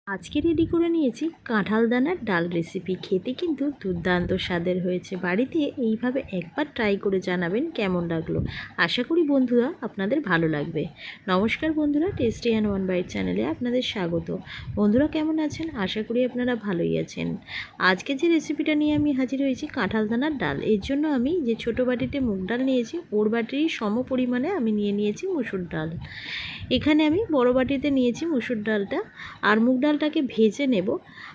আজকে রেডি করে নিয়েছি কাঁঠাল দানার ডাল রেসিপি। খেতে কিন্তু দুর্দান্ত স্বাদের হয়েছে। বাড়িতে এইভাবে একবার ট্রাই করে জানাবেন কেমন লাগলো। আশা করি বন্ধুরা আপনাদের ভালো লাগবে। নমস্কার বন্ধুরা, টেস্টি অ্যান্ড ওয়ান বাইট চ্যানেলে আপনাদের স্বাগত। বন্ধুরা কেমন আছেন? আশা করি আপনারা ভালোই আছেন। আজকে যে রেসিপিটা নিয়ে আমি হাজির হয়েছি কাঁঠাল দানার ডাল। এর জন্য আমি যে ছোটো বাটিতে মুগ ডাল নিয়েছি ওর বাটির সম পরিমাণে আমি নিয়ে নিয়েছি মুসুর ডাল। এখানে আমি বড় বাটিতে নিয়েছি মুসুর ডালটা, আর মুগ ডালটাকে ভেজে নেব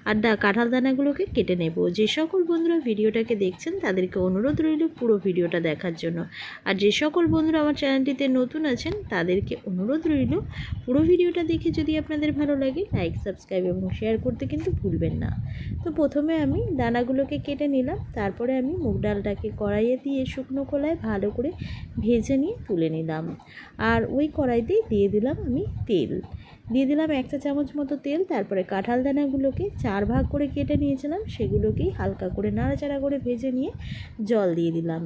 আর কাঁঠাল দানাগুলোকে কেটে নেব। যে সকল বন্ধুরা ভিডিওটাকে দেখছেন তাদেরকে অনুরোধ রইল পুরো ভিডিওটা দেখার জন্য। আর যে সকল বন্ধুরা আমার চ্যানেলটিতে নতুন আছেন তাদেরকে অনুরোধ রইল পুরো ভিডিওটা দেখে যদি আপনাদের ভালো লাগে লাইক, সাবস্ক্রাইব এবং শেয়ার করতে কিন্তু ভুলবেন না। তো প্রথমে আমি দানাগুলোকে কেটে নিলাম, তারপরে আমি মুগ ডালটাকে কড়াইয়ে দিয়ে শুকনো খোলায় ভালো করে ভেজে নিয়ে তুলে নিলাম। আর ওই কড়াইতেই দিয়ে দিলাম আমি তেল, দিয়ে দিলাম 1 চা চামচ মতো তেল। তারপরে কাঁঠাল দানাগুলোকে 4 ভাগ করে কেটে নিয়েছিলাম সেগুলোকেই হালকা করে নাড়াচাড়া করে ভেজে নিয়ে জল দিয়ে দিলাম।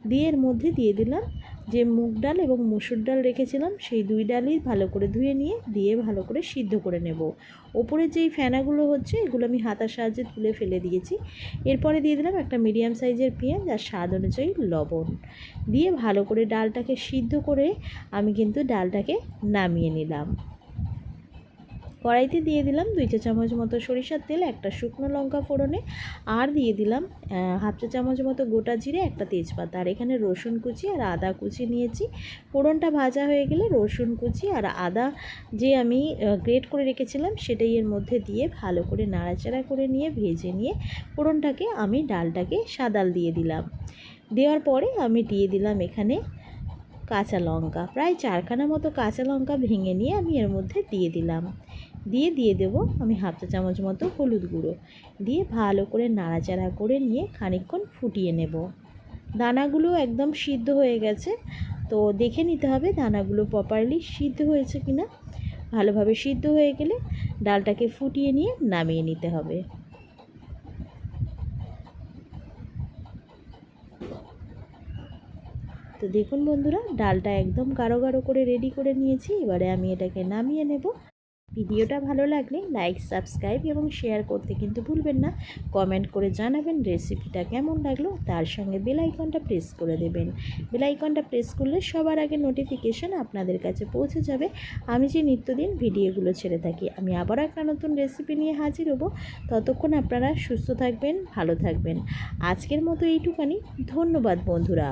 দিয়ে এর মধ্যে দিয়ে দিলাম যে মুগ ডাল এবং মসুর ডাল রেখেছিলাম সেই দুই ডালই ভালো করে ধুয়ে নিয়ে দিয়ে ভালো করে সিদ্ধ করে নেব। ওপরে যেই ফেনাগুলো হচ্ছে এগুলো আমি হাতার সাহায্যে তুলে ফেলে দিয়েছি। এরপরে দিয়ে দিলাম একটা মিডিয়াম সাইজের পেঁয়াজ আর স্বাদ অনুযায়ী লবণ দিয়ে ভালো করে ডালটাকে সিদ্ধ করে আমি কিন্তু ডালটাকে নামিয়ে নিলাম। কড়াইতে দিয়ে দিলাম 2 চা চামচ মতো সরিষার তেল, একটা শুকনো লঙ্কা ফোড়নে, আর দিয়ে দিলাম হাফ চা চামচ মতো গোটা জিরে, একটা তেজপাতা। আর এখানে রসুন কুচি আর আদা কুচি নিয়েছি। ফোড়নটা ভাজা হয়ে গেলে রসুন কুচি আর আদা যে আমি গ্রেট করে রেখেছিলাম সেটাই এর মধ্যে দিয়ে ভালো করে নাড়াচাড়া করে নিয়ে ভেজে নিয়ে ফোড়নটাকে আমি ডালটাকে সাদাল দিয়ে দিলাম। দেওয়ার পরে আমি দিয়ে দিলাম এখানে কাঁচা লঙ্কা, প্রায় 4খানা মতো কাঁচা লঙ্কা ভেঙে নিয়ে আমি এর মধ্যে দিয়ে দিলাম। দিয়ে দেবো আমি হাফ চা চামচ মতো হলুদ গুঁড়ো, দিয়ে ভালো করে নাড়াচাড়া করে নিয়ে খানিকক্ষণ ফুটিয়ে নেব। দানাগুলো একদম সিদ্ধ হয়ে গেছে, তো দেখে নিতে হবে দানাগুলো প্রপারলি সিদ্ধ হয়েছে কিনা। ভালোভাবে সিদ্ধ হয়ে গেলে ডালটাকে ফুটিয়ে নিয়ে নামিয়ে নিতে হবে। তো দেখুন বন্ধুরা, ডালটা একদম গাঢ় গাঢ় করে রেডি করে নিয়েছি। এবারে আমি এটাকে নামিয়ে নেব। ভিডিওটা ভালো লাগলে লাইক, সাবস্ক্রাইব এবং শেয়ার করতে কিন্তু ভুলবেন না। কমেন্ট করে জানাবেন রেসিপিটা কেমন লাগলো, তার সঙ্গে বেল আইকনটা প্রেস করে দেবেন। বেল আইকনটা প্রেস করলে সবার আগে নোটিফিকেশান আপনাদের কাছে পৌঁছে যাবে আমি যে নিত্যদিন ভিডিওগুলো ছেড়ে থাকি। আমি আবারও একটা নতুন রেসিপি নিয়ে হাজির হব। ততক্ষণ আপনারা সুস্থ থাকবেন, ভালো থাকবেন। আজকের মতো এইটুখানি। ধন্যবাদ বন্ধুরা।